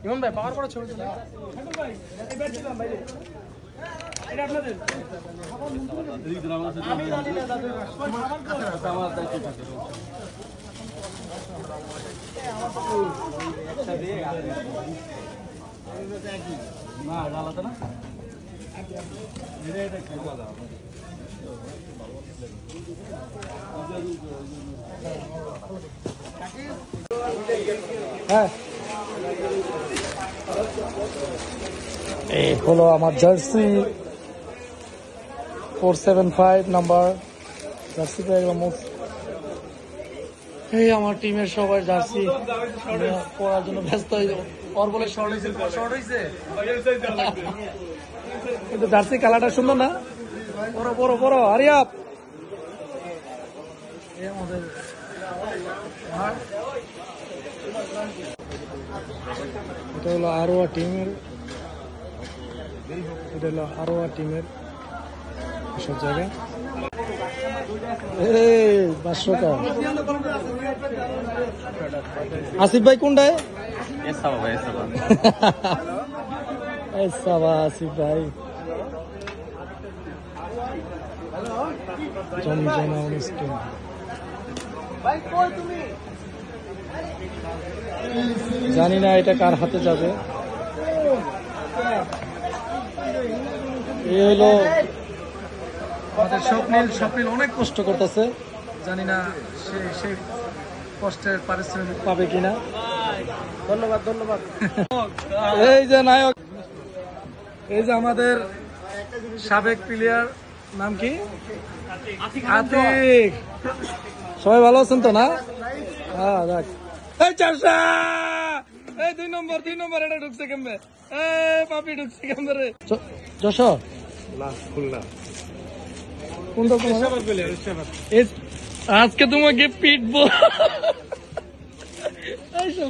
ইমন ভাই পাওয়ার পরে ছবি তুলে না গালাতে না হ্যাঁ এই হলো আমার জার্সি 475 নাম্বার জার্সি এই আমার টিমের সবাই জার্সি পড়ার জন্য ব্যস্ত হয়ে যাবো ওর বলে শর্ট হয়েছে কিন্তু জার্সি কালারটা সুন্দর না বড় বড় বড় আরিয়াপ আমাদের এটা হলো আরোয়া টিমের এসব জায়গায় আসিফ ভাই কোনটায় আসিফ ভাই জমজমা অনুষ্ঠান জানি না এটা কার হাতে যাবে এই হলো আমাদের স্বপ্নিল অনেক কষ্ট করতেছে জানি না সেই কষ্টের পারিশ্রমিক পাবে কিনা ধন্যবাদ এই যে নায়ক এই যে আমাদের সাবেক প্লেয়ার নাম কি আতিক সবাই ভালো আছেন তো না হ্যাঁ দেখ এই চারশা এই 2 নম্বর এটা ঢুকছে কেমবে এই পাপি ঢুকছে কেমবে রে যশো না খুলনা কোনটা আজকে তোমাকে পিটবো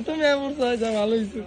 তুমি এমন ভালো হয়েছে